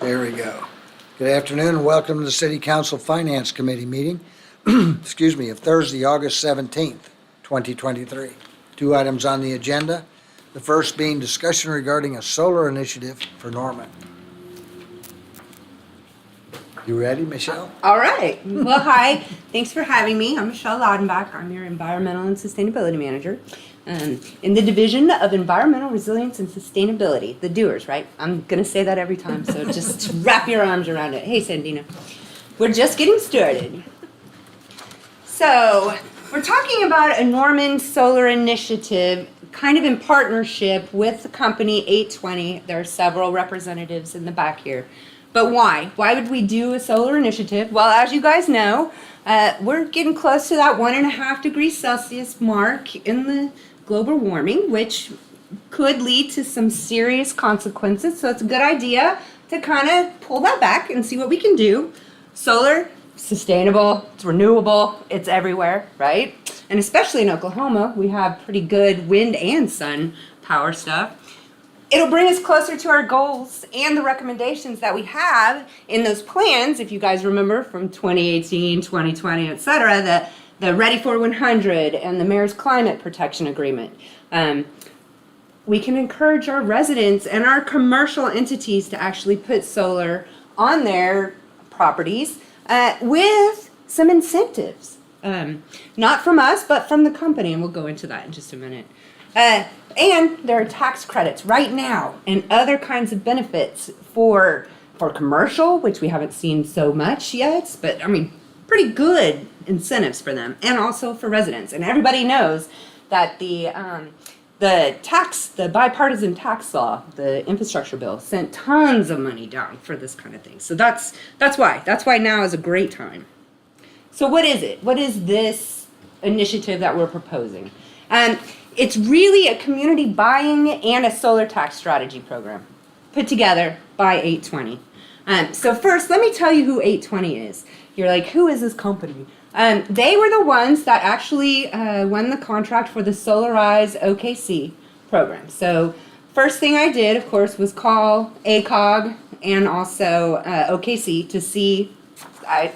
There we go. Good afternoon and welcome to the City Council Finance Committee meeting, excuse me, of Thursday, August 17th, 2023. Two items on the agenda. The first being discussion regarding a solar initiative for Norman. You ready, Michelle? All right. Well, hi. Thanks for having me. I'm Michelle Laudenbach. I'm your Environmental and Sustainability Manager in the Division of Environmental Resilience and Sustainability, the doers, right? I'm going to say that every time, so just wrap your arms around it. Hey, Sandina. We're just getting started. So, we're talking about a Norman Solar Initiative, kind of in partnership with the company 820. There are several representatives in the back here. But why? Why would we do a solar initiative? Well, as you guys know, we're getting close to that 1.5 degrees Celsius mark in the global warming, which could lead to some serious consequences. So it's a good idea to kind of pull that back and see what we can do. Solar, sustainable, it's renewable, it's everywhere, right? And especially in Oklahoma, we have pretty good wind and sun power stuff. It'll bring us closer to our goals and the recommendations that we have in those plans, if you guys remember from 2018, 2020, et cetera, the Ready for 100 and the Mayor's Climate Protection Agreement. We can encourage our residents and our commercial entities to actually put solar on their properties with some incentives. Not from us, but from the company, and we'll go into that in just a minute. And there are tax credits right now and other kinds of benefits for commercial, which we haven't seen so much yet, but I mean, pretty good incentives for them, and also for residents. And everybody knows that the bipartisan tax law, the infrastructure bill, sent tons of money down for this kind of thing. So that's why now is a great time. So what is it? What is this initiative that we're proposing? It's really a community buying and a solar tax strategy program put together by 820. So first, let me tell you who 820 is. You're like, who is this company? They were the ones that actually won the contract for the Solarize OKC program. So first thing I did, of course, was call ACOG and also OKC to see, I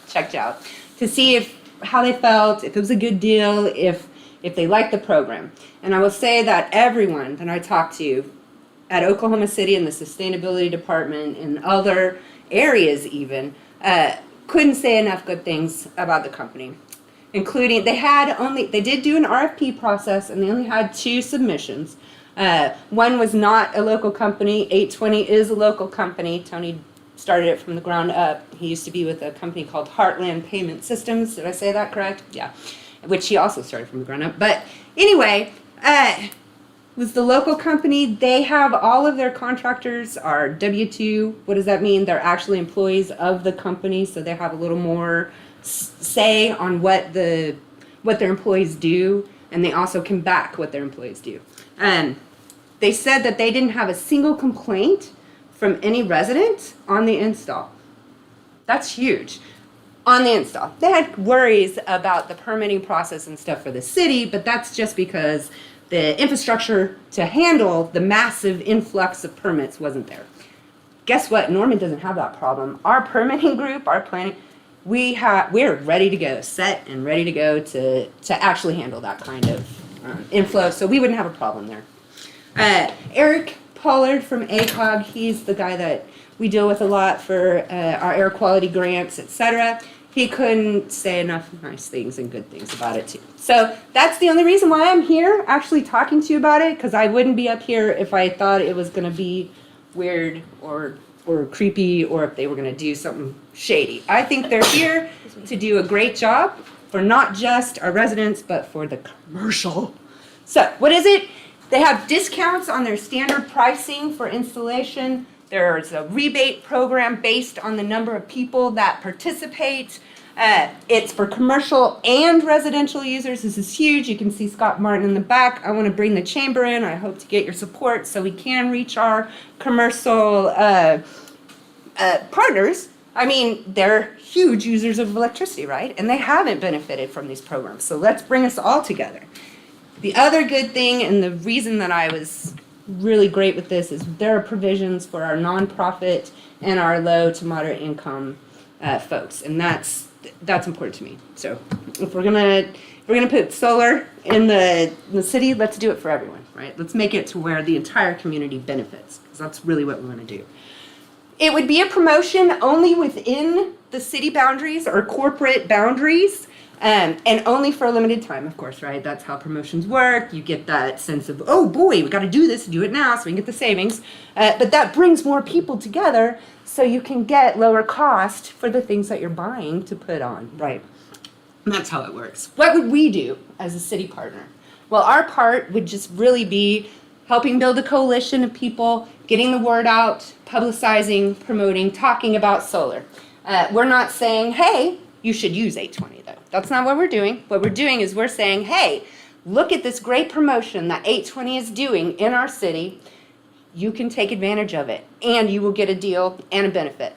checked out, to see how they felt, if it was a good deal, if they liked the program. And I will say that everyone that I talked to at Oklahoma City in the sustainability department and other areas even, couldn't say enough good things about the company. Including, they did do an RFP process and they only had 2 submissions. One was not a local company. 820 is a local company. Tony started it from the ground up. He used to be with a company called Heartland Payment Systems. Did I say that correct? Yeah. Which he also started from the ground up. But anyway, was the local company. They have all of their contractors are W-2. What does that mean? They're actually employees of the company, so they have a little more say on what their employees do, and they also can back what their employees do. They said that they didn't have a single complaint from any resident on the install. That's huge. On the install. They had worries about the permitting process and stuff for the city, but that's just because the infrastructure to handle the massive influx of permits wasn't there. Guess what? Norman doesn't have that problem. Our permitting group, our planning, we're ready to go, set and ready to go to actually handle that kind of inflow, so we wouldn't have a problem there. Eric Pollard from ACOG, he's the guy that we deal with a lot for our air quality grants, etc. He couldn't say enough nice things and good things about it too. So that's the only reason why I'm here actually talking to you about it, because I wouldn't be up here if I thought it was going to be weird or creepy, or if they were going to do something shady. I think they're here to do a great job for not just our residents, but for the commercial. So what is it? They have discounts on their standard pricing for installation. There's a rebate program based on the number of people that participate. It's for commercial and residential users. This is huge. You can see Scott Martin in the back. I want to bring the chamber in. I hope to get your support so we can reach our commercial partners. I mean, they're huge users of electricity, right? And they haven't benefited from these programs. So let's bring us all together. The other good thing, and the reason that I was really great with this is there are provisions for our nonprofit and our low to moderate income folks, and that's important to me. So if we're gonna put solar in the city, let's do it for everyone, right? Let's make it to where the entire community benefits, because that's really what we want to do. It would be a promotion only within the city boundaries or corporate boundaries, and only for a limited time, of course, right? That's how promotions work. You get that sense of, oh boy, we got to do this, do it now so we can get the savings. But that brings more people together so you can get lower cost for the things that you're buying to put on, right? And that's how it works. What would we do as a city partner? Well, our part would just really be helping build a coalition of people, getting the word out, publicizing, promoting, talking about solar. We're not saying, hey, you should use 820 though. That's not what we're doing. What we're doing is we're saying, hey, look at this great promotion that 820 is doing in our city. You can take advantage of it, and you will get a deal and a benefit.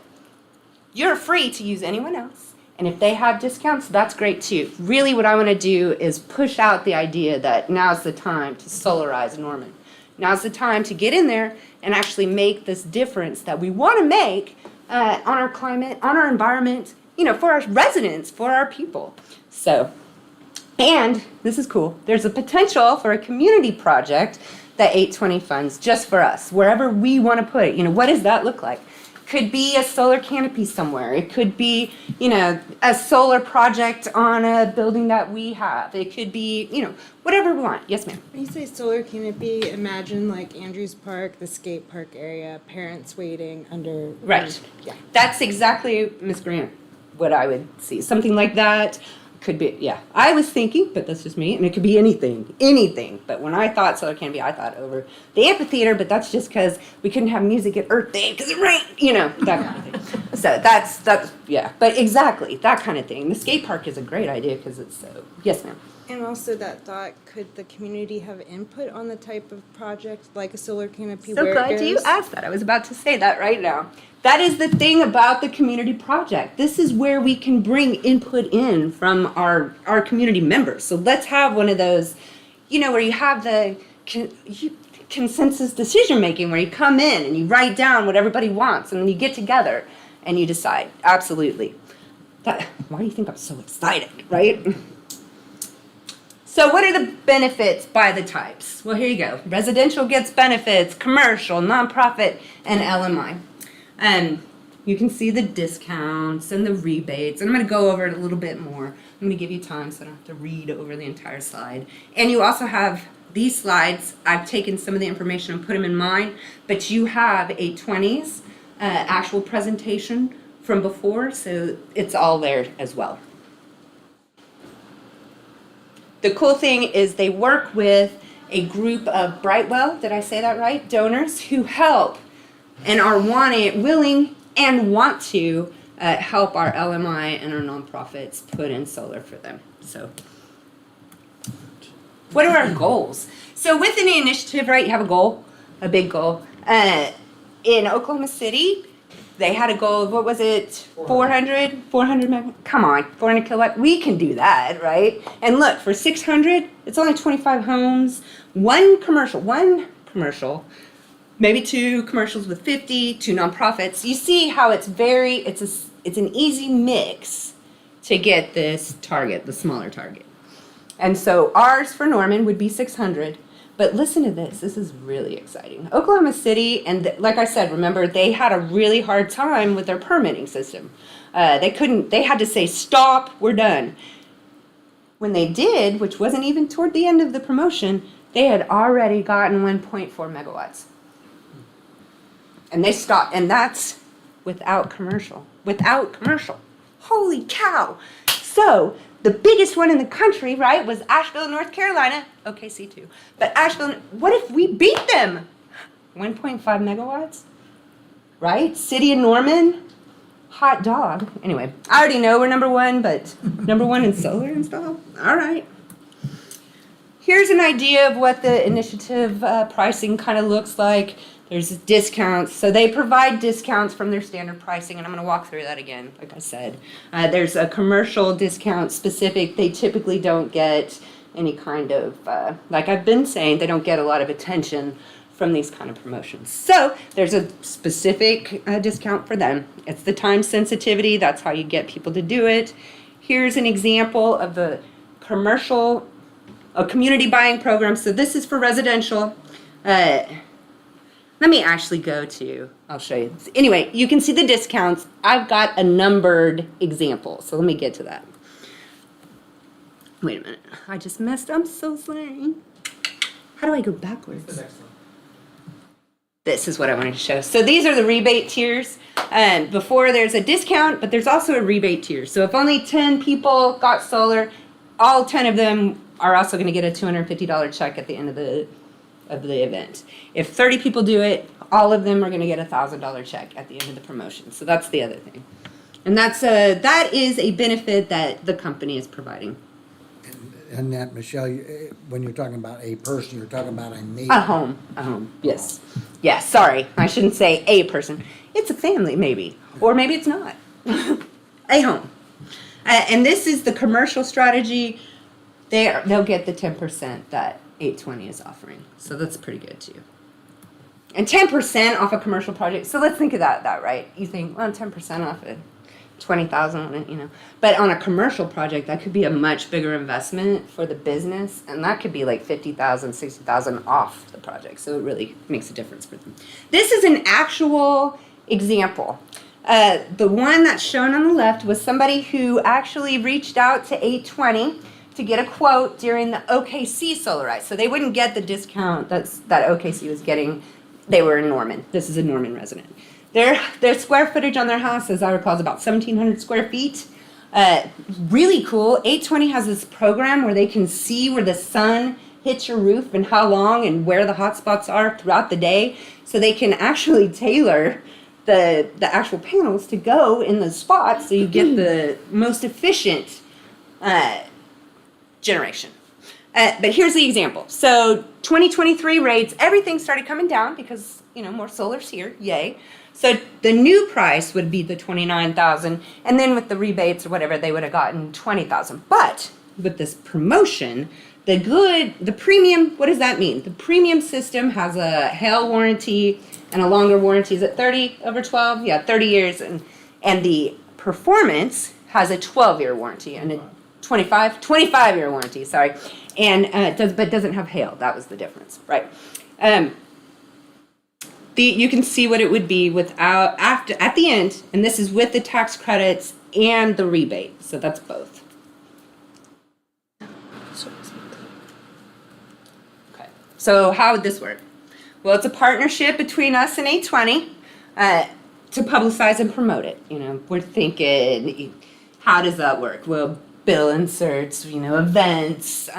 You're free to use anyone else, and if they have discounts, that's great too. Really what I want to do is push out the idea that now's the time to solarize Norman. Now's the time to get in there and actually make this difference that we want to make on our climate, on our environment, for our residents, for our people. So, and this is cool. There's a potential for a community project that 820 funds just for us, wherever we want to put it. What does that look like? Could be a solar canopy somewhere. It could be, a solar project on a building that we have. It could be, whatever we want. Yes, ma'am. When you say solar canopy, imagine like Andrews Park, the skate park area, parents waiting under. Right. Yeah. That's exactly, Ms. Grant, what I would see. Something like that. Could be, yeah. I was thinking, but that's just me, and it could be anything. But when I thought solar canopy, I thought over the amphitheater, but that's just because we couldn't have music at Earth Day because it rained, that kind of thing. So that's, yeah. But exactly, that kind of thing. The skate park is a great idea because it's so, yes, ma'am. And also that thought, could the community have input on the type of project, like a solar canopy? So glad you asked that. I was about to say that right now. That is the thing about the community project. This is where we can bring input in from our community members. So let's have one of those, where you have the consensus decision making, where you come in and you write down what everybody wants, and then you get together and you decide. Absolutely. Why do you think I'm so excited, right? So what are the benefits by the types? Well, here you go. Residential gets benefits, commercial, nonprofit, and LMI. And you can see the discounts and the rebates. And I'm going to go over it a little bit more. I'm going to give you time so I don't have to read over the entire slide. And you also have these slides. I've taken some of the information and put them in mine. But you have 820's actual presentation from before. So it's all there as well. The cool thing is they work with a group of Brightwell, did I say that right? Donors who help and are willing and want to help our LMI and our nonprofits put in solar for them. So what are our goals? So within the initiative, right, you have a goal, a big goal. In Oklahoma City, they had a goal of, what was it, 400 come on, 400 kilowatt. We can do that, right? And look, for 600, it's only 25 homes, one commercial, maybe two commercials with 50, two nonprofits. You see how it's an easy mix to get this target, the smaller target. And so ours for Norman would be 600. But listen to this. This is really exciting. Oklahoma City, and like I said, remember, they had a really hard time with their permitting system. They had to say, stop, we're done. When they did, which wasn't even toward the end of the promotion, they had already gotten 1.4 megawatts. And they stopped, and that's without commercial. Holy cow. So the biggest one in the country, right, was Asheville, North Carolina. OKC too. But Asheville, what if we beat them? 1.5 megawatts, right? City of Norman, hot dog. Anyway, I already know we're number one, but number one in solar install? All right. Here's an idea of what the initiative pricing kind of looks like. There's discounts. So they provide discounts from their standard pricing, and I'm going to walk through that again, like I said. There's a commercial discount specific. They typically don't get any kind of, like I've been saying, they don't get a lot of attention from these kind of promotions. So there's a specific discount for them. It's the time sensitivity. That's how you get people to do it. Here's an example of the community buying program. So this is for residential. Let me actually I'll show you. Anyway, you can see the discounts. I've got a numbered example. So let me get to that. Wait a minute. I just messed. I'm so sorry. How do I go backwards? This is what I wanted to show. So these are the rebate tiers. Before there's a discount, but there's also a rebate tier. So if only 10 people got solar, all 10 of them are also going to get a $250 check at the end of the event. If 30 people do it, all of them are going to get a $1,000 check at the end of the promotion. So that's the other thing. And that is a benefit that the company is providing. And that, Michelle, when you're talking about a person, you're talking about a maybe. A home, yes. Yeah, sorry, I shouldn't say a person. It's a family, maybe. Or maybe it's not. A home. And this is the commercial strategy. They'll get the 10% that 820 is offering. So that's pretty good, too. And 10% off a commercial project. So let's think of that, right? You think, well, 10% off it. 20,000, but on a commercial project, that could be a much bigger investment for the business, and that could be like 50,000, 60,000 off the project. So it really makes a difference for them. This is an actual example. The one that's shown on the left was somebody who actually reached out to 820 to get a quote during the OKC Solarize. So they wouldn't get the discount that OKC was getting. They were in Norman. This is a Norman resident. Their square footage on their house, as I recall, is about 1,700 square feet. Really cool. 820 has this program where they can see where the sun hits your roof and how long and where the hot spots are throughout the day. So they can actually tailor the actual panels to go in the spots so you get the most efficient generation. But here's the example. So 2023 rates, everything started coming down because, more solar's here. Yay. So the new price would be the $29,000, and then with the rebates or whatever, they would have gotten $20,000. But with this promotion, the premium, what does that mean? The premium system has a hail warranty and a longer warranty. Is it 30 over 12? Yeah, 30 years, and the performance has a 12-year warranty and a 25-year warranty. Sorry, and but doesn't have hail. That was the difference, right? You can see what it would be without at the end, and this is with the tax credits and the rebate. So that's both. Okay. So how would this work? Well, it's a partnership between us and 820 to publicize and promote it. We're thinking, how does that work? Well, bill inserts, events,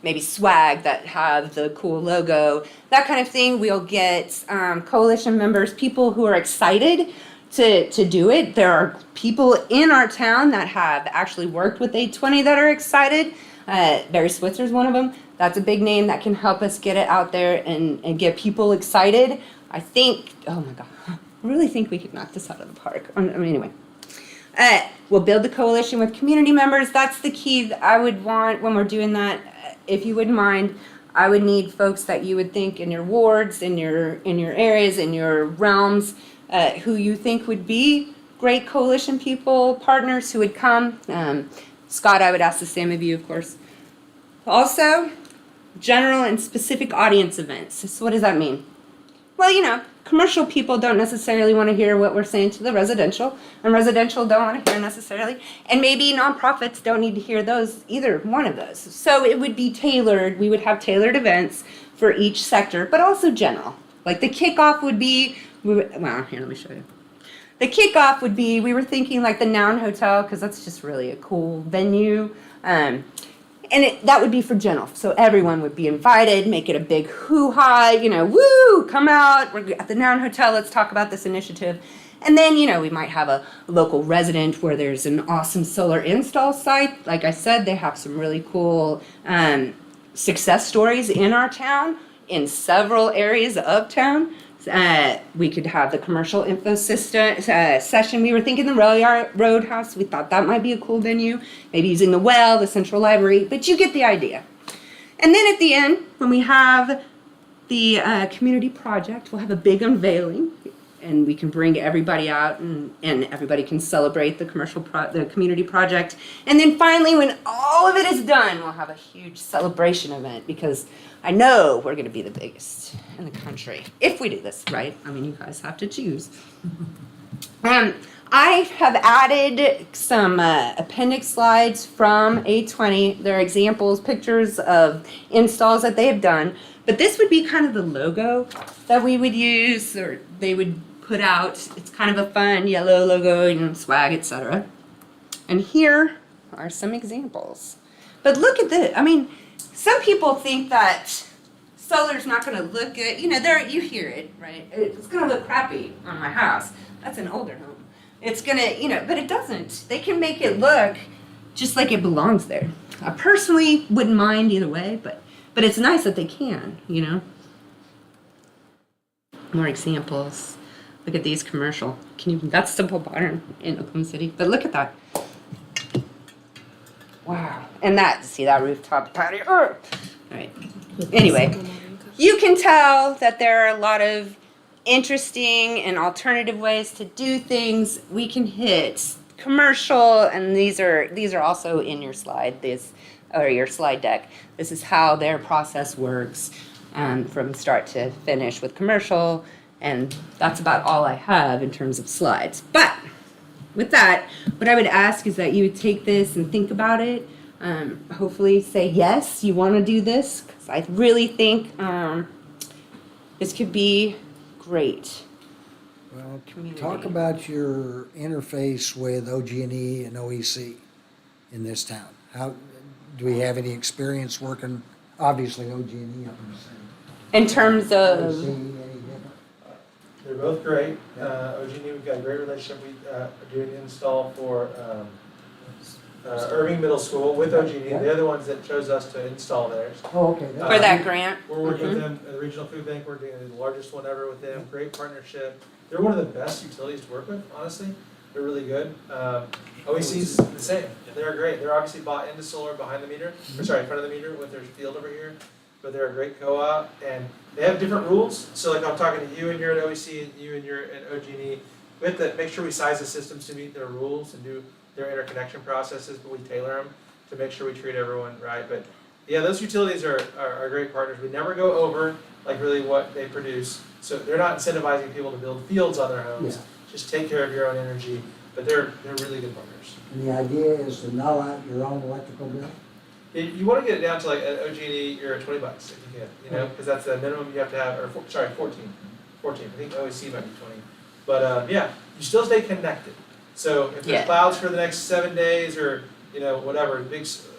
maybe swag that have the cool logo, that kind of thing. We'll get coalition members, people who are excited to do it. There are people in our town that have actually worked with 820 that are excited. Barry Switzer's one of them. That's a big name that can help us get it out there and get people excited. I think, oh my God, I really think we could knock this out of the park. Anyway. We'll build the coalition with community members. That's the key that I would want when we're doing that. If you wouldn't mind, I would need folks that you would think in your wards, in your areas, in your realms, who you think would be great coalition people, partners who would come. Scott, I would ask the same of you, of course. Also, general and specific audience events. So what does that mean? Well, commercial people don't necessarily want to hear what we're saying to the residential, and residential don't want to hear necessarily, and maybe nonprofits don't need to hear either one of those. So it would be tailored. We would have tailored events for each sector, but also general. Like the kickoff would be, here, let me show you. The kickoff would be, we were thinking like the Noun Hotel, because that's just really a cool venue. And that would be for general. So everyone would be invited, make it a big hoo-ha, woo, come out. We're at the Noun Hotel, let's talk about this initiative. And then, we might have a local resident where there's an awesome solar install site. Like I said, they have some really cool success stories in our town, in several areas of town. We could have the commercial info system session. We were thinking the Roadhouse. We thought that might be a cool venue. Maybe using the well, the central library. But you get the idea. And then at the end, when we have the community project. We'll have a big unveiling, and we can bring everybody out, and everybody can celebrate the the community project. And then finally, when all of it is done, we'll have a huge celebration event, because I know we're going to be the biggest in the country if we do this right. I mean, you guys have to choose. I have added some appendix slides from 820. They're examples, pictures of installs that they have done. But this would be kind of the logo that we would use, or they would put out. It's kind of a fun yellow logo, swag, etc. And here are some examples. But look at this. I mean, some people think that solar's not going to look good. You hear it, right? It's going to look crappy on my house. That's an older home. It's going to, but it doesn't. They can make it look just like it belongs there. I personally wouldn't mind either way, but it's nice that they can, More examples. Look at these commercial. That's Simple Barn in Oklahoma City. But look at that. Wow. And that rooftop patio. All right. Anyway, you can tell that there are a lot of interesting and alternative ways to do things. We can hit commercial, and these are also in your slide, or your slide deck. This is how their process works from start to finish with commercial, and that's about all I have in terms of slides. But with that, what I would ask is that you would take this and think about it. Hopefully say yes, you want to do this, because I really think this could be great. Well, Community. talk about your interface with OG&E and OEC in this town. How do we have any experience working? Obviously, OG&E up in the city. In terms OEC, of, any different? They're both great. OG&E, we've got a great relationship. We are doing an install for Irving Middle School with OG&E. They're the ones that chose us to install theirs. Oh, okay. for that grant. We're working with them at the Regional Food Bank. We're doing the largest one ever with them. Great partnership. They're one of the best utilities to work with, honestly. They're really good. OEC's the same. They're great. They're obviously bought into solar behind the meter, in front of the meter with their field over here. But they're a great co-op, and they have different rules. So like I'm talking to you and you're at OEC, and you and you're at OG&E. We have to make sure we size the systems to meet their rules and do their interconnection processes, but we tailor them to make sure we treat everyone right. But yeah, those utilities are great partners. We never go over like really what they produce. So they're not incentivizing people to build fields on their homes. Yeah. Just take care of your own energy. But they're really good partners. And the idea is to null out your own electrical bill? You want to get it down to like at OG&E, you're at $20 if you can, because that's the minimum you have to have, or 14. 14. I think OEC might be 20. But yeah, you still stay connected. So if there's clouds for the next 7 days, or whatever,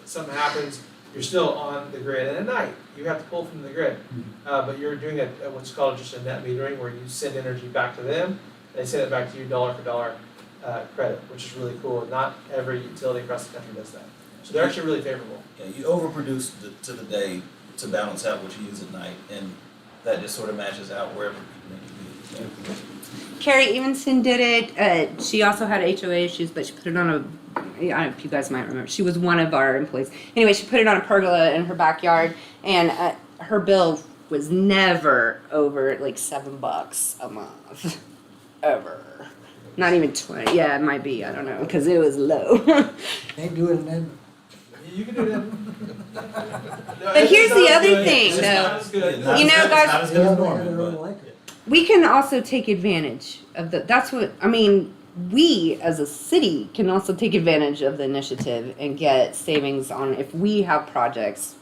something happens, you're still on the grid. And at night, you have to pull from the grid. But you're doing what's called just a net metering, where you send energy back to them, they send it back to you dollar for dollar credit, which is really cool. Not every utility across the country does that. So they're actually really favorable. Yeah, you overproduce to the day to balance out what you use at night, and that just sort of matches out wherever you need to be. Carrie Evenson did it. She also had HOA issues, but she put it on I don't know if you guys might remember. She was one of our employees. Anyway, she put it on a pergola in her backyard, and her bill was never over like $7 a month, ever. Not even 20. Yeah, it might be. I don't know, because it was low. Can't do it in Denver. You can do that. But here's the other thing, though. You know, guys, Not as good as normal, but we can also take advantage of that's what, we as a city can also take advantage of the initiative and get savings on if we have projects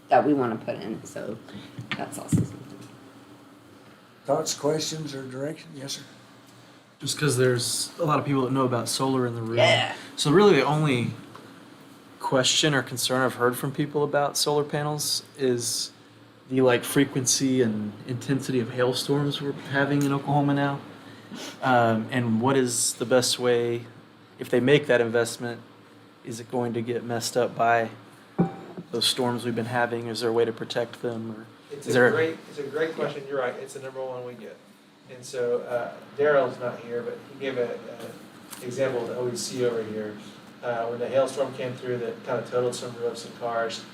that we want to put in. So that's also something. Thoughts, questions, or direction? Yes, sir. Just because there's a lot of people that know about solar in the room. Yeah. So really the only question or concern I've heard from people about solar panels is the frequency and intensity of hailstorms we're having in Oklahoma now. And what is the best way, if they make that investment, is it going to get messed up by those storms we've been having? Is there a way to protect them? Or It's is a there great question. You're right. It's the number one we get. And so Daryl's not here, but he gave an example of the OEC over here. When the hailstorm came through that kind of totaled some roofs and cars,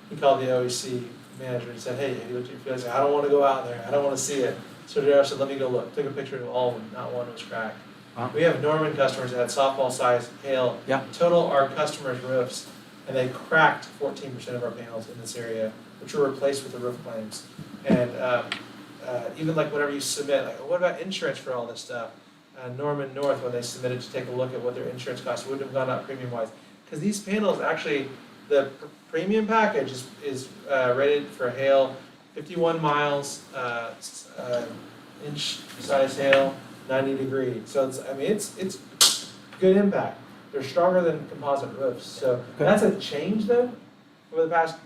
he called the OEC manager and said, hey, what do you feel? I said, I don't want to go out there. I don't want to see it. So Daryl said, let me go look. Took a picture of all of them. Not one was cracked. Wow. We have Norman customers that had softball-sized hail. Yeah. Total our customers' roofs, and they cracked 14% of our panels in this area, which were replaced with the roof claims. And even like whenever you submit, like, what about insurance for all this stuff? Norman North, when they submitted to take a look at what their insurance costs, wouldn't have gone up premium-wise. Because these panels actually, the premium package is rated for hail, 51 miles, inch size hail, 90 degree. So it's good impact. They're stronger than composite roofs. So that's a change though over the past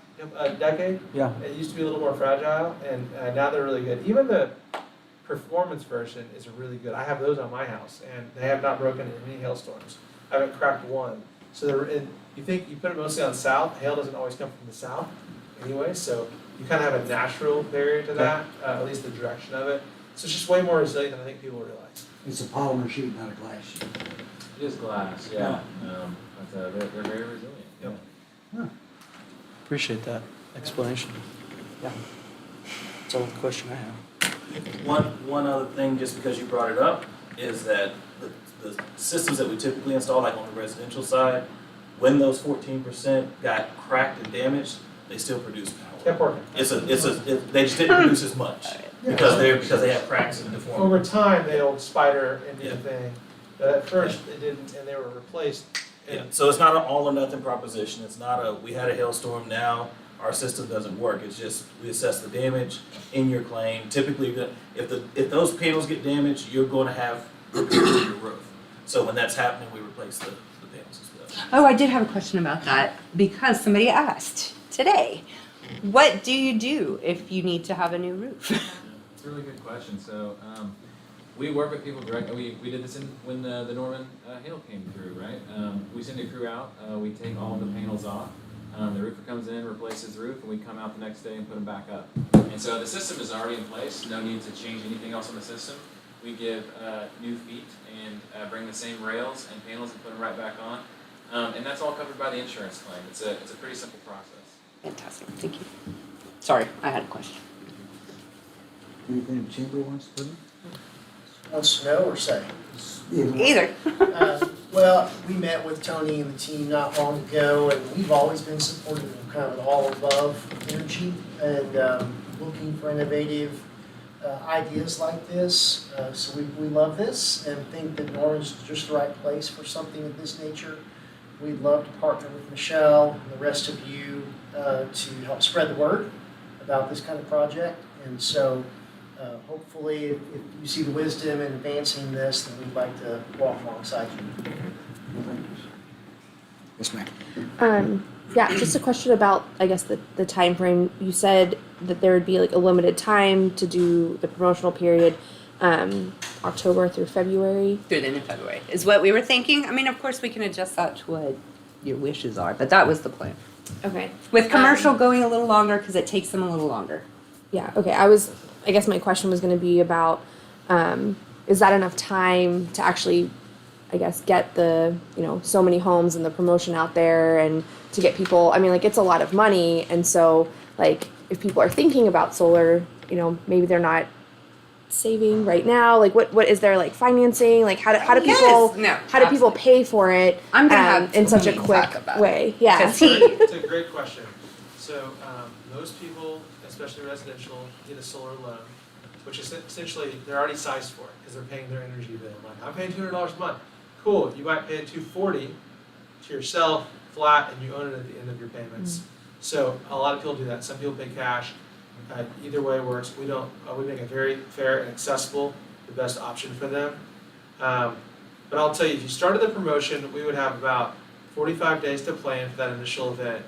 decade. Yeah. It used to be a little more fragile, and now they're really good. Even the performance version is really good. I have those on my house, and they have not broken in any hailstorms. I haven't cracked one. So you think you put it mostly on south. Hail doesn't always come from the south anyway, so you kind of have a natural barrier to that, at least the direction of it. So it's just way more resilient than I think people realize. It's a polymer sheet, not a glass sheet. It is glass, yeah. But they're very resilient. Yep. Appreciate that explanation. Yeah. That's all the question I have. One other thing, just because you brought it up, is that the systems that we typically install, like on the residential side, when those 14% got cracked and damaged, they still produce power. Kept working. They just didn't produce as much because they have cracks and deformities. Over time, they'll spider into Yeah. the thing. But at first, they didn't, and they were replaced. Yeah, so it's not an all or nothing proposition. It's not we had a hailstorm, now our system doesn't work. It's just we assess the damage in your claim. Typically, if those panels get damaged, you're going to have repairs to your roof. So when that's happening, we replace the panels as well. Oh, I did have a question about that because somebody asked today. What do you do if you need to have a new roof? It's a really good question. So we work with people directly. We did this when the Norman hail came through, right? We send a crew out. We take all the panels off. The roofer comes in, replaces the roof, and we come out the next day and put them back up. And so the system is already in place. No need to change anything else on the system. We give new feet and bring the same rails and panels and put them right back on. And that's all covered by the insurance claim. It's a pretty simple process. Fantastic, thank you. Sorry, I had a question. Anything the chamber wants to put in? Wants to know or say? Either. Well, we met with Tony and the team not long ago, and we've always been supportive of kind of an all-above energy and looking for innovative ideas like this. So we love this and think that Norman's just the right place for something of this nature. We'd love to partner with Michelle and the rest of you to help spread the word about this kind of project. And so hopefully, if you see the wisdom in advancing this, then we'd like to walk alongside you. Yes, ma'am. Yeah, just a question about, I guess, the time frame. You said that there would be like a limited time to do the promotional period, October through February. Through the end of February is what we were thinking. I mean, of course, we can adjust that to what your wishes are, but that was the plan. Okay. With commercial going a little longer because it takes them a little longer. Yeah, okay. I guess my question was going to be about, is that enough time to actually, I guess, get the, so many homes and the promotion out there and to get people, I mean, like, it's a lot of money. And so, like, if people are thinking about solar, maybe they're not saving right now. Like, what is there, like, financing? Like, how do people, how do people pay for it I'm gonna have in such a Tony quick talk about it. way? Yeah. 'Cause he- It's a great question. So most people, especially residential, get a solar loan, which is essentially they're already sized for it because they're paying their energy bill. Like, I'm paying $200 a month. Cool. You might pay $240 to yourself flat, and you own it at the end of your payments. So a lot of people do that. Some people pay cash. Either way works. We don't. We make it very fair and accessible, the best option for them. But I'll tell you, if you started the promotion, we would have about 45 days to plan for that initial event,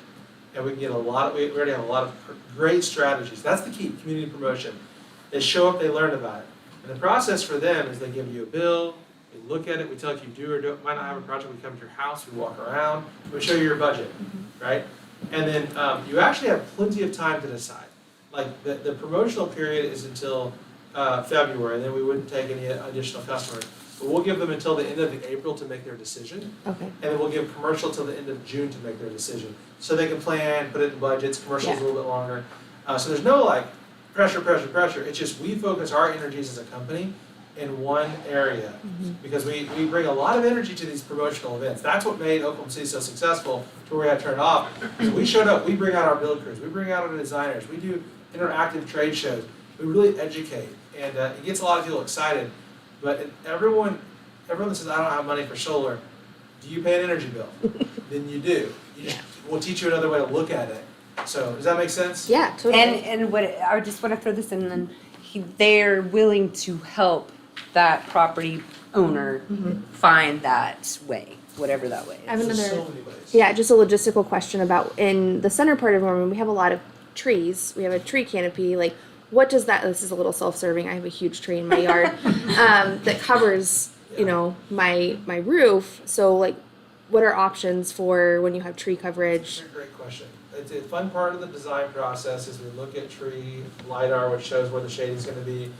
and we can get a lot. We already have a lot of great strategies. That's the key. Community promotion. They show up, they learn about it, and the process for them is they give you a bill. We look at it. We tell if you do or don't, might not have a project. We come to your house. We walk around. We show you your budget, right? And then you actually have plenty of time to decide. Like the promotional period is until February, and then we wouldn't take any additional customers. But we'll give them until the end of April to make their decision. Okay. And then we'll give commercial till the end of June to make their decision. So they can plan, put it in budgets. Commercial's a little bit longer. So there's no like pressure. It's just we focus our energies as a company in one area because we bring a lot of energy to these promotional events. That's what made Oklahoma City so successful to where we had to turn it off. So we showed up, we bring out our build crews, we bring out our designers, we do interactive trade shows, we really educate, and it gets a lot of people excited. But everyone that says, I don't have money for solar, do you pay an energy bill? Then you do. We'll teach you another way to look at it. So does that make sense? Yeah, totally. And what I just want to throw this in, and they're willing to help that property owner find that way, whatever that way is. I have There's another. so many ways. Yeah, just a logistical question about in the center part of Norman, we have a lot of trees. We have a tree canopy. Like, what does that? This is a little self-serving. I have a huge tree in my yard that covers, my roof. So, like, what are options for when you have tree coverage? That's a great question. It's a fun part of the design process is we look at tree LiDAR, which shows where the shading is going to be.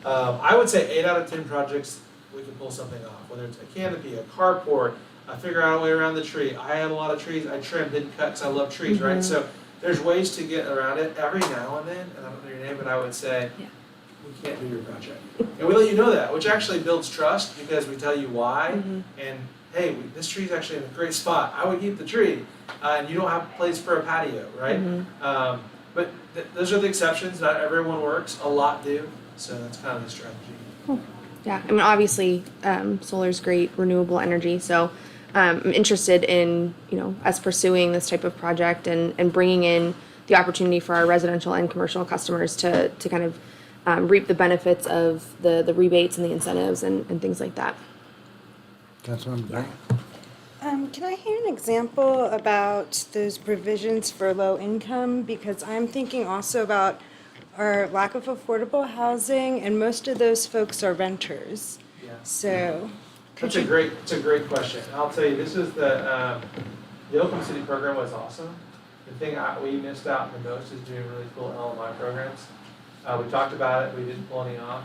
I would say 8 out of 10 projects we can pull something off, whether it's a canopy, a carport, figure out a way around the tree. I had a lot of trees I trimmed, didn't cut because I love trees, right? So there's ways to get around it every now and then, and I don't know your name, but I would say, we can't do your project. And we let you know that, which actually builds trust because we tell you why, and hey, this tree's actually in a great spot. I would keep the tree, and you don't have a place for a patio, right? But those are the exceptions. Not everyone works. A lot do. So that's kind of the strategy. Yeah, I mean, obviously, solar's great, renewable energy. So, I'm interested in us pursuing this type of project and bringing in the opportunity for our residential and commercial customers to kind of reap the benefits of the rebates and the incentives and things like that. Councilmember Banks? Can I hear an example about those provisions for low income? Because I'm thinking also about our lack of affordable housing, and most of those folks are renters. Yeah. So, It's a great question. I'll tell you, this is the Oklahoma City program was awesome. The thing we missed out the most is doing really cool LMI programs. We talked about it, we didn't pull any off.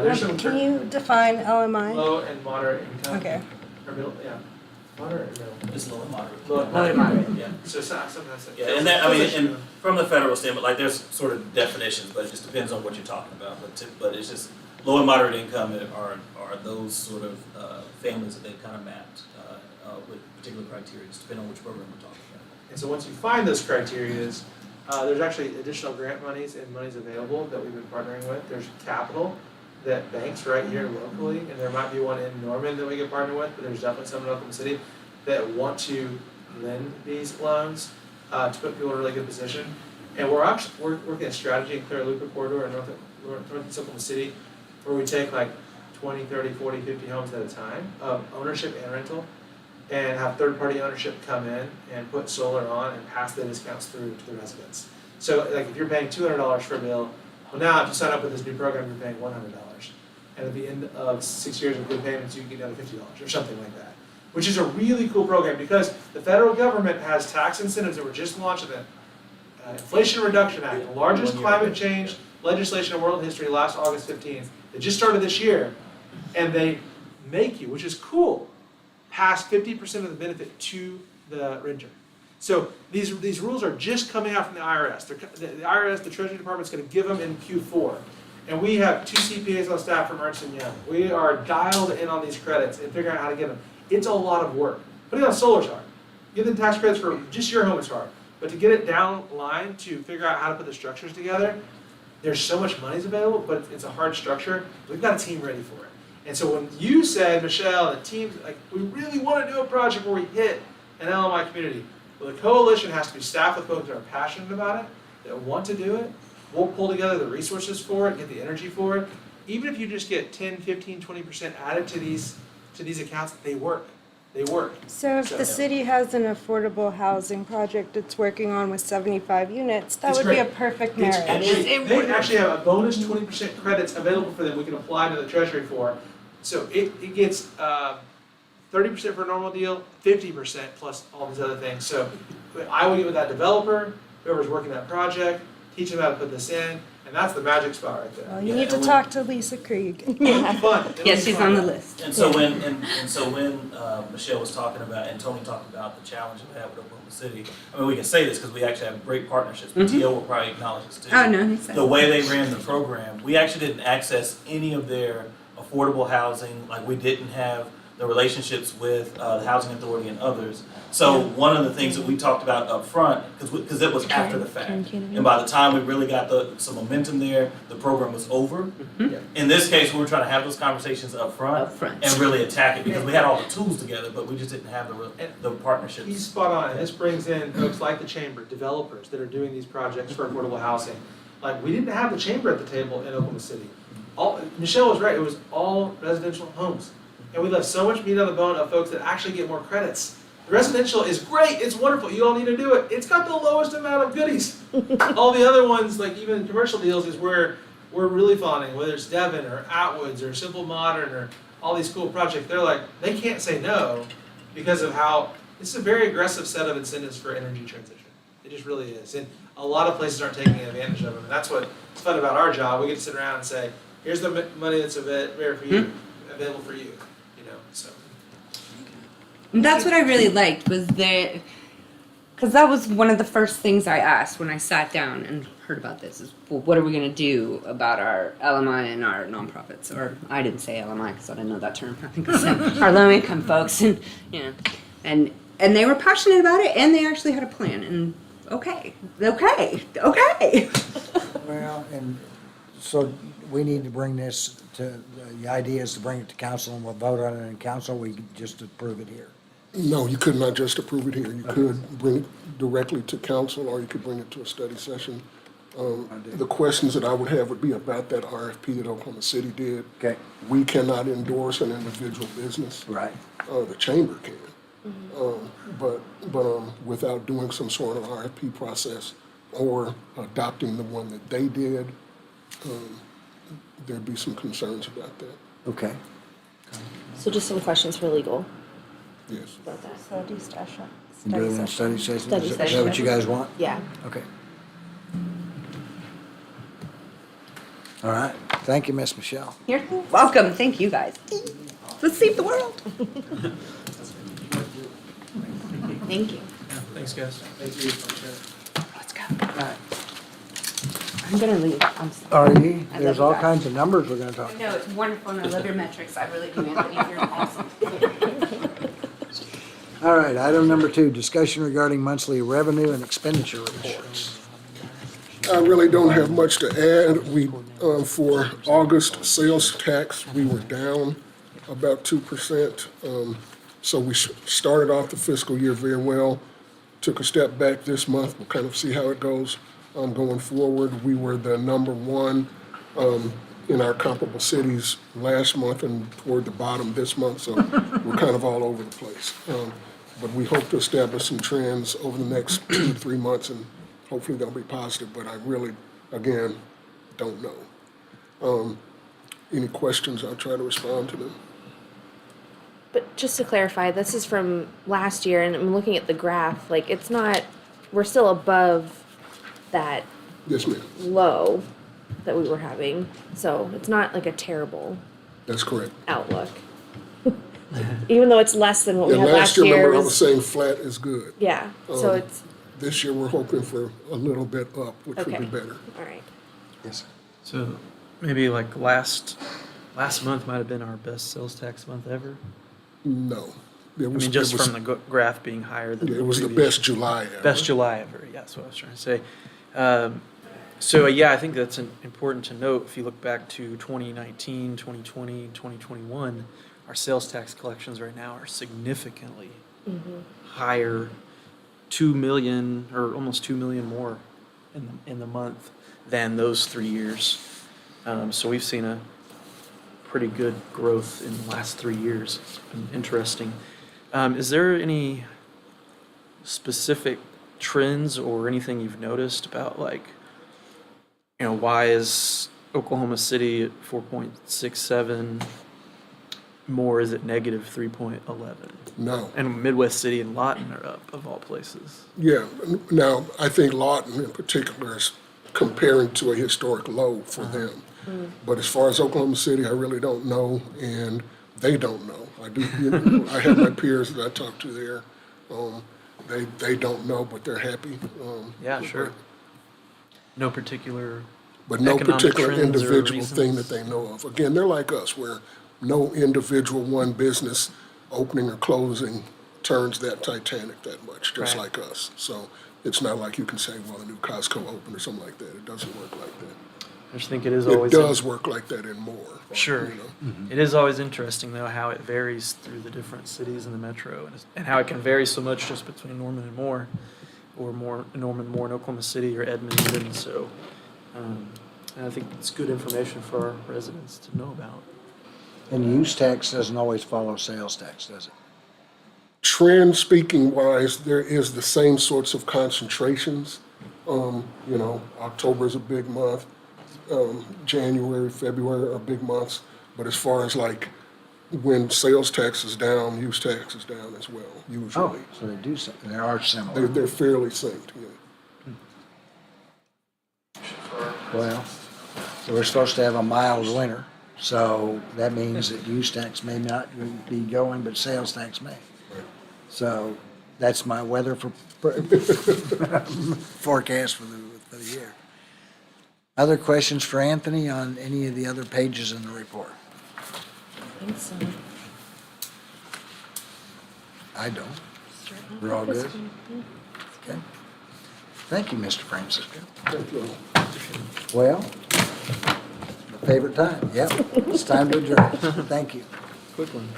There's some can you define LMI? low and moderate income. Okay. Or middle, yeah. Moderate or middle? Just low and moderate. Low and Low and moderate. Yeah. So sometimes Yeah, and that, I mean, and from the federal standpoint, like there's sort of definitions, but it just depends on what you're talking about. But it's just low and moderate income are those sort of families that they've kind of mapped with particular criteria, just depending on which program we're talking about. And so once you find those criteria, there's actually additional grant monies and monies available that we've been partnering with. There's capital that banks right here locally, and there might be one in Norman that we can partner with, but there's definitely some in Oklahoma City that want to lend these loans to put people in a really good position. And we're working a strategy in Clear Luca Corridor in Northeast Oklahoma City where we take like 20, 30, 40, 50 homes at a time of ownership and rental and have third-party ownership come in and put solar on and pass the discounts through to the residents. So like if you're paying $200 for a bill, well now if you sign up with this new program, you're paying $100. And at the end of 6 years of good payments, you can get another $50 or something like that. Which is a really cool program because the federal government has tax incentives that were just launched in the Inflation Reduction Act, the largest climate change legislation in world history last August 15th. It just started this year, and they make you, which is cool, pass 50% of the benefit to the renter. So these rules are just coming out from the IRS. The IRS, the Treasury Department, is going to give them in Q4. And we have 2 CPAs on staff from Ernst & Young. We are dialed in on these credits and figuring out how to get them. It's a lot of work. Putting on solar is hard. Getting the tax credits for just your home is hard. But to get it down line to figure out how to put the structures together, there's so much money's available, but it's a hard structure. We've got a team ready for it. And so when you said, Michelle, and the team, like, we really want to do a project where we hit an LMI community, well, the coalition has to be staffed with folks that are passionate about it, that want to do it. We'll pull together the resources for it, get the energy for it. Even if you just get 10, 15, 20% added to these accounts, they work. They work. So if the city has an affordable housing project it's working on with 75 units, that It's would be a great. perfect It's marriage. great. They actually have a bonus 20% credits available for them we can apply to the Treasury for. So it gets 30% for a normal deal, 50% plus all these other things. So I will get with that developer, whoever's working that project, teach them how to put this in. And that's the magic spot right there. Well, you Yeah, need to and we- talk to Lisa Krieg. It'll be fun. It'll Yes, be she's fun. on the list. And so when Michelle was talking about, and Tony talked about the challenge we have with Oklahoma City, I mean, we can say this because we actually have great partnerships, but Mhm. TO will probably acknowledge this too. Oh, no, he said. The way they ran the program, we actually didn't access any of their affordable housing, like we didn't have the relationships with the Housing Authority and others. So one of the things that we talked about up front, because it was after the fact, and by the time we really got some momentum there, the program was over. Mhm. In this case, we were trying to have those conversations up front Up front. and really attack it, because we had all the tools together, but we just didn't have the partnerships. He's spot on, and this brings in folks like the chamber, developers that are doing these projects for affordable housing. Like, we didn't have the chamber at the table in Oklahoma City. Michelle was right, it was all residential homes. And we left so much meat on the bone of folks that actually get more credits. The residential is great, it's wonderful, you all need to do it. It's got the lowest amount of goodies. All the other ones, like even commercial deals, is where we're really fawning, whether it's Devon or Atwoods or Simple Modern or all these cool projects. They're like, they can't say no because of how, it's a very aggressive set of incentives for energy transition. It just really is. And a lot of places aren't taking advantage of them. And that's what's fun about our job. We get to sit around and say, here's the money that's available for you, so. And that's what I really liked was that, because that was one of the first things I asked when I sat down and heard about this is, well, what are we going to do about our LMI and our nonprofits? Or I didn't say LMI because I didn't know that term. I think I said our low income folks, and and they were passionate about it, and they actually had a plan. And okay. Well, and so we need to bring this to, the idea is to bring it to council and we'll vote on it in council, we could just approve it here. No, you could not just approve it here. You could bring it directly to council, or you could bring it to a study session. The questions that I would have would be about that RFP that Oklahoma City did. Okay. We cannot endorse an individual business. Right. The chamber can. But without doing some sort of RFP process or adopting the one that they did, there'd be some concerns about that. Okay. So just some questions for legal Yes. about that. Study session. And do it in study session? Study Is that session. what you guys want? Yeah. Okay. All right. Thank you, Miss Michelle. You're welcome. Thank you guys. Let's save the world. Thank you. Thanks, guys. Let's go. I'm gonna leave. I'm sorry. Are you? I love There's you all guys. kinds of numbers we're gonna talk. No, it's wonderful, and I love your metrics. I really do, Anthony. You're awesome. All right, item number 2, discussion regarding monthly revenue and expenditure reports. I really don't have much to add. We, for August sales tax, we were down about 2%. So we started off the fiscal year very well, took a step back this month. We'll kind of see how it goes going forward. We were the number one in our comparable cities last month and toward the bottom this month, so we're kind of all over the place. But we hope to establish some trends over the next 2 to 3 months, and hopefully they'll be positive, but I really, again, don't know. Any questions, I'll try to respond to them. But just to clarify, this is from last year, and I'm looking at the graph. Like, it's not, we're still above that Yes, ma'am, low that we were having. So it's not like a terrible that's correct. outlook. Even though it's less than what Yeah, we had last year, remember, I was was, saying flat is good. yeah. So Um, it's This year, we're hoping for a little bit up, which would okay. be better. All right. Yes. So maybe like last month might have been our best sales tax month ever. No. I mean, just from the graph being higher than It was the previous best July ever. Best July ever, yeah, that's what I was trying to say. Yeah, I think that's important to note. If you look back to 2019, 2020, 2021, our sales tax collections right now are significantly higher, 2 million or almost 2 million more in the month than those 3 years. So we've seen a pretty good growth in the last 3 years. It's been interesting. Is there any specific trends or anything you've noticed about, like, why is Oklahoma City at 4.67 more? Is it negative 3.11? No. And Midwest City and Lawton are up, of all places. Yeah, now, I think Lawton in particular is comparing to a historic low for them. But as far as Oklahoma City, I really don't know, and they don't know. I have my peers that I talk to there. They don't know, but they're happy. Yeah, sure. No particular. But no Economic particular trends or individual thing reasons. that they know of. Again, they're like us, where no individual one business opening or closing turns that Titanic that much, just Right. like us. So it's not like you can say, well, a new Costco opened or something like that. It doesn't work like that. I just think it is It always. does work like that in more. Sure. You know? It is always interesting though how it varies through the different cities in the metro, and how it can vary so much just between Norman and Moore, or Norman, Moore, and Oklahoma City, or Edmond even. So, and I think it's good information for our residents to know about. And use tax doesn't always follow sales tax, does it? Trend speaking wise, there is the same sorts of concentrations. October is a big month. January, February are big months. But as far as like when sales tax is down, use tax is down as well, usually. Oh, so they are similar. They're fairly synced, yeah. Well, so we're supposed to have a mild winter, so that means that use tax may not be going, but sales tax may. So that's my weather forecast for the year. Other questions for Anthony on any of the other pages in the report? I think so. I don't. We're all good? Okay. Thank you, Mr. Francisco. Thank you. Well, my favorite time, yep, it's time to adjourn. Thank you. Quick one.